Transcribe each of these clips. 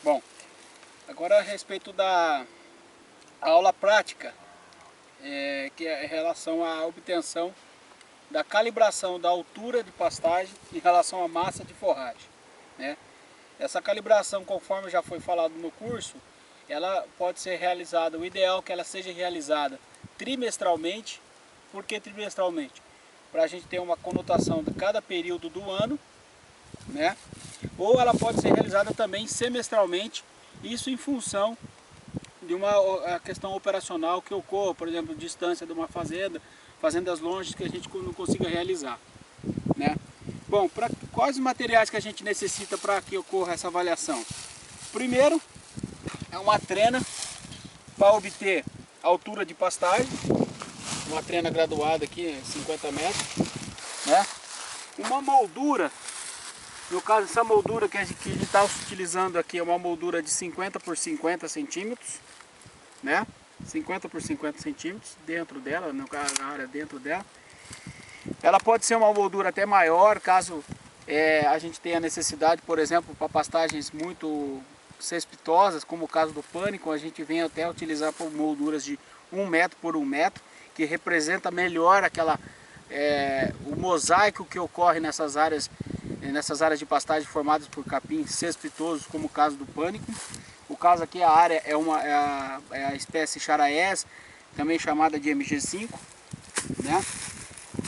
Bom, agora a respeito da aula prática, que é em relação à obtenção da calibração da altura de pastagem em relação à massa de forragem, né? Essa calibração, conforme já foi falado no curso, ela pode ser realizada, o ideal é que ela seja realizada trimestralmente. Por que trimestralmente? Para a gente ter uma conotação de cada período do ano, né? Ou ela pode ser realizada também semestralmente, isso em função de uma questão operacional que ocorra, por exemplo, distância de uma fazenda, fazendas longe que a gente não consiga realizar, né? Bom, quais os materiais que a gente necessita para que ocorra essa avaliação? Primeiro, é uma trena para obter a altura de pastagem, uma trena graduada aqui, 50 metros, né? Uma moldura, no caso essa moldura que a gente está utilizando aqui é uma moldura de 50 por 50 centímetros, né? 50 por 50 centímetros dentro dela, na área dentro dela. Ela pode ser uma moldura até maior, caso a gente tenha necessidade, por exemplo, para pastagens muito cespitosas, como o caso do pânico, a gente vem até utilizar por molduras de 1 metro por 1 metro, que representa melhor o mosaico que ocorre nessas áreas de pastagem formadas por capim cespitosos, como o caso do pânico. O caso aqui, a área é a espécie charaés, também chamada de MG5, né?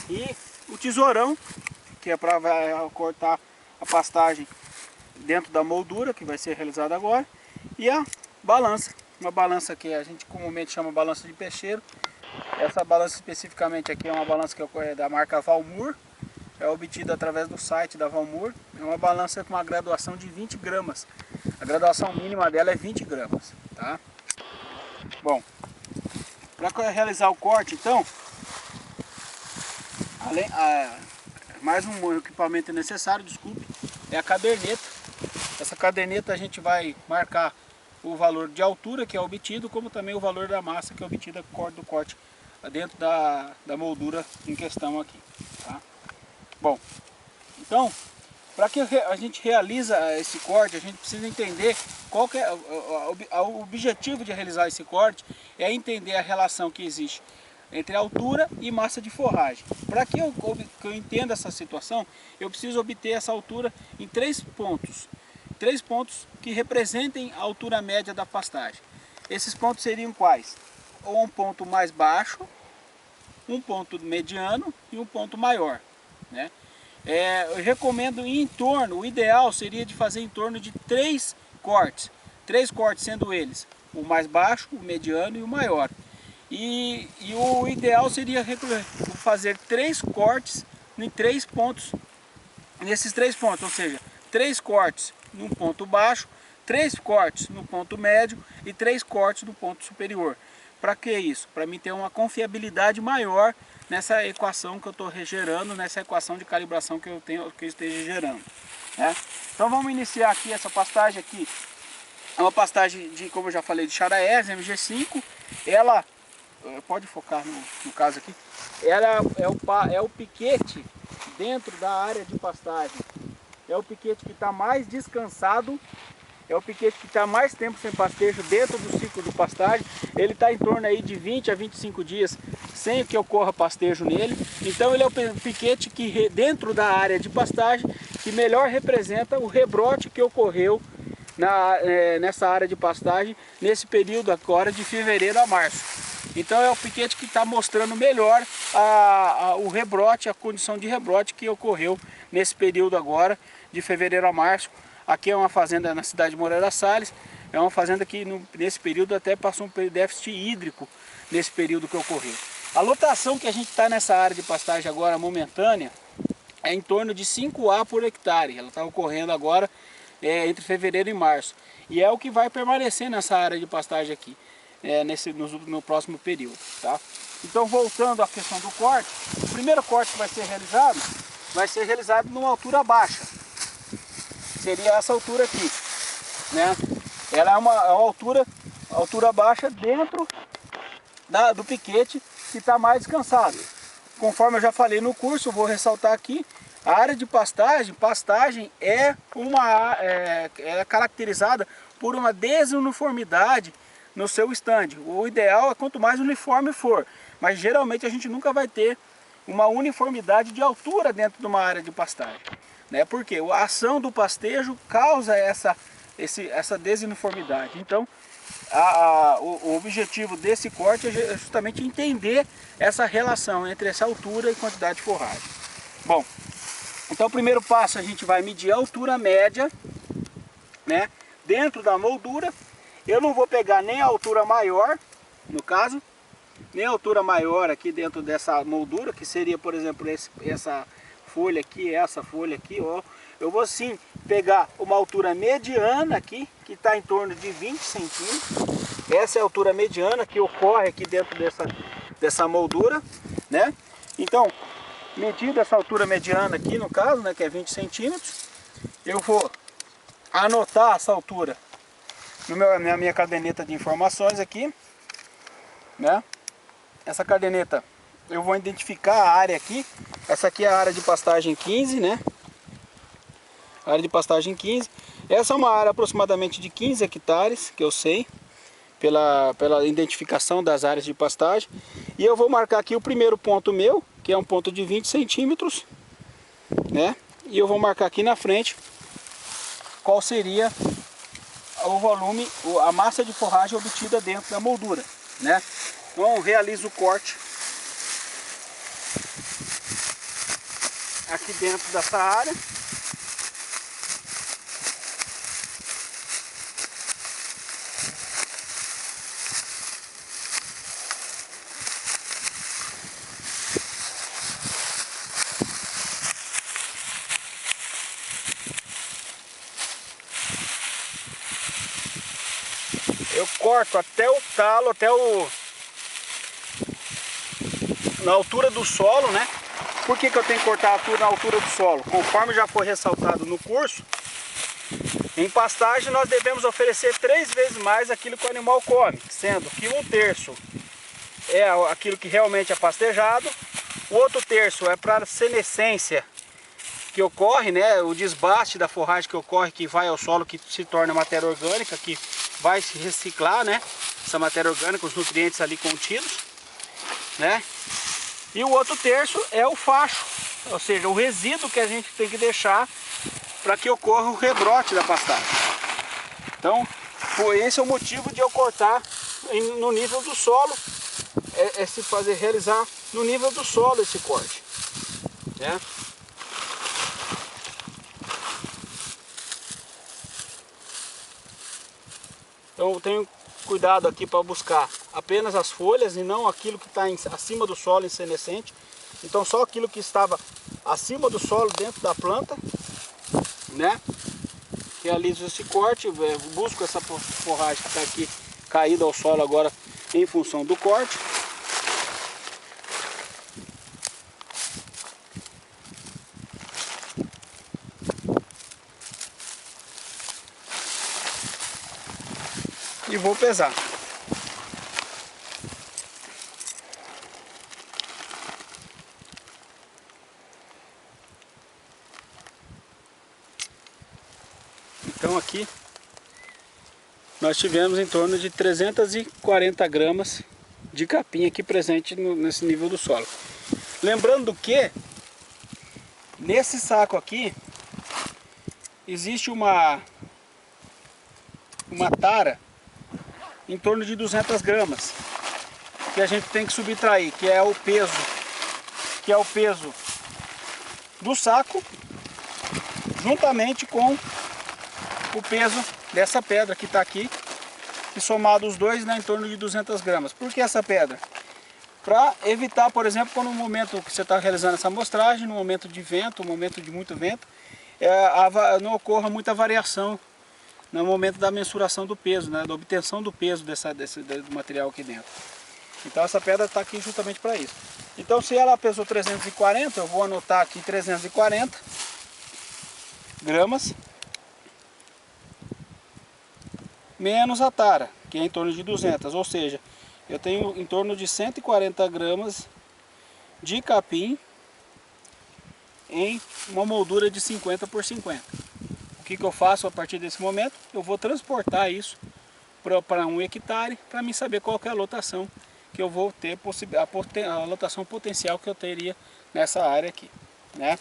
E o tesourão, que é para cortar a pastagem dentro da moldura, que vai ser realizada agora. E a balança, uma balança que a gente comumente chama balança de peixeiro. Essa balança especificamente aqui é uma balança que é da marca Valmur, é obtida através do site da Valmur. É uma balança com uma graduação de 20 gramas. A graduação mínima dela é 20 gramas, tá? Bom, para realizar o corte, então, mais um equipamento necessário, desculpe, é a caderneta. Essa caderneta a gente vai marcar o valor de altura que é obtido, como também o valor da massa que é obtida do corte dentro da moldura em questão aqui, tá? Bom, então, para que a gente realiza esse corte, a gente precisa entender qual que é o objetivo de realizar esse corte, é entender a relação que existe entre altura e massa de forragem. Para que eu entenda essa situação, eu preciso obter essa altura em 3 pontos. 3 pontos que representem a altura média da pastagem. Esses pontos seriam quais? Ou um ponto mais baixo, um ponto mediano e um ponto maior, né? Eu recomendo em torno, o ideal seria de fazer em torno de 3 cortes. 3 cortes sendo eles o mais baixo, o mediano e o maior. E o ideal seria fazer 3 cortes em 3 pontos, nesses 3 pontos, ou seja, 3 cortes no ponto baixo, 3 cortes no ponto médio e 3 cortes no ponto superior. Para que isso? Para mim ter uma confiabilidade maior nessa equação que eu estou gerando, nessa equação de calibração que eu esteja gerando, né? Então vamos iniciar aqui essa pastagem aqui. É uma pastagem de, como eu já falei, de charaés, MG5. Ela, pode focar no caso aqui, ela é o piquete dentro da área de pastagem. É o piquete que está mais descansado, é o piquete que está mais tempo sem pastejo dentro do ciclo de pastagem. Ele está em torno aí de 20 a 25 dias sem que ocorra pastejo nele. Então ele é o piquete que dentro da área de pastagem que melhor representa o rebrote que ocorreu nessa área de pastagem nesse período agora de fevereiro a março. Então é o piquete que está mostrando melhor o rebrote, a condição de rebrote que ocorreu nesse período agora de fevereiro a março. Aqui é uma fazenda na cidade de Moreira Salles, é uma fazenda que nesse período até passou um déficit hídrico nesse período que ocorreu. A lotação que a gente está nessa área de pastagem agora momentânea é em torno de 5 A por hectare. Ela está ocorrendo agora entre fevereiro e março. E é o que vai permanecer nessa área de pastagem aqui, no próximo período, tá? Então, voltando à questão do corte, o primeiro corte que vai ser realizado numa altura baixa. Seria essa altura aqui, né? Ela é uma altura baixa dentro do piquete que está mais descansado. Conforme eu já falei no curso, vou ressaltar aqui, A área de pastagem é caracterizada por uma desuniformidade no seu estande. O ideal é quanto mais uniforme for, mas geralmente a gente nunca vai ter uma uniformidade de altura dentro de uma área de pastagem, né? Porque a ação do pastejo causa essa desuniformidade. Então, o objetivo desse corte é justamente entender essa relação entre essa altura e quantidade de forragem. Bom, então o primeiro passo a gente vai medir a altura média, né, dentro da moldura. Eu não vou pegar nem a altura maior, no caso, nem a altura maior aqui dentro dessa moldura, que seria, por exemplo, essa folha aqui, ó. Eu vou sim pegar uma altura mediana aqui, que está em torno de 20 centímetros. Essa é a altura mediana que ocorre aqui dentro dessa moldura, né? Então, medida essa altura mediana aqui, no caso, né, que é 20 centímetros, eu vou anotar essa altura na minha caderneta de informações aqui, né? Essa caderneta, eu vou identificar a área aqui. Essa aqui é a área de pastagem 15, né? Área de pastagem 15. Essa é uma área aproximadamente de 15 hectares, que eu sei, pela identificação das áreas de pastagem. E eu vou marcar aqui o primeiro ponto meu, que é um ponto de 20 centímetros, né? E eu vou marcar aqui na frente qual seria o volume, a massa de forragem obtida dentro da moldura, né? Então eu realizo o corte aqui dentro dessa área. Eu corto até o talo, na altura do solo, né? Por que eu tenho que cortar na altura do solo? Conforme já foi ressaltado no curso, em pastagem nós devemos oferecer 3 vezes mais aquilo que o animal come, sendo que 1/3 é aquilo que realmente é pastejado, o outro terço é para a senescência que ocorre, né? O desbaste da forragem que ocorre, que vai ao solo, que se torna matéria orgânica, que vai se reciclar, né? Essa matéria orgânica, os nutrientes ali contidos, né? E o outro terço é o facho, ou seja, o resíduo que a gente tem que deixar para que ocorra o rebrote da pastagem. Então, esse é o motivo de eu cortar no nível do solo, realizar no nível do solo esse corte, né? Então eu tenho cuidado aqui para buscar apenas as folhas e não aquilo que está acima do solo em senescente. Então só aquilo que estava acima do solo dentro da planta, né? Realizo esse corte, busco essa forragem que está aqui caída ao solo agora em função do corte. E vou pesar. Então aqui nós tivemos em torno de 340 gramas de capim aqui presente nesse nível do solo. Lembrando que nesse saco aqui existe uma tara em torno de 200 gramas que a gente tem que subtrair, que é o peso do saco juntamente com o peso dessa pedra que está aqui, e somado os dois, né, em torno de 200 gramas. Por que essa pedra? Para evitar, por exemplo, quando no momento que você está realizando essa amostragem, no momento de vento, no momento de muito vento, não ocorra muita variação no momento da mensuração do peso, né, da obtenção do peso do material aqui dentro. Então essa pedra está aqui justamente para isso. Então se ela pesou 340, eu vou anotar aqui 340 gramas menos a tara, que é em torno de 200, ou seja, eu tenho em torno de 140 gramas de capim em uma moldura de 50 por 50. O que eu faço a partir desse momento? Eu vou transportar isso para 1 hectare, para mim saber qual que é a lotação que eu vou ter, a lotação potencial que eu teria nessa área aqui, né?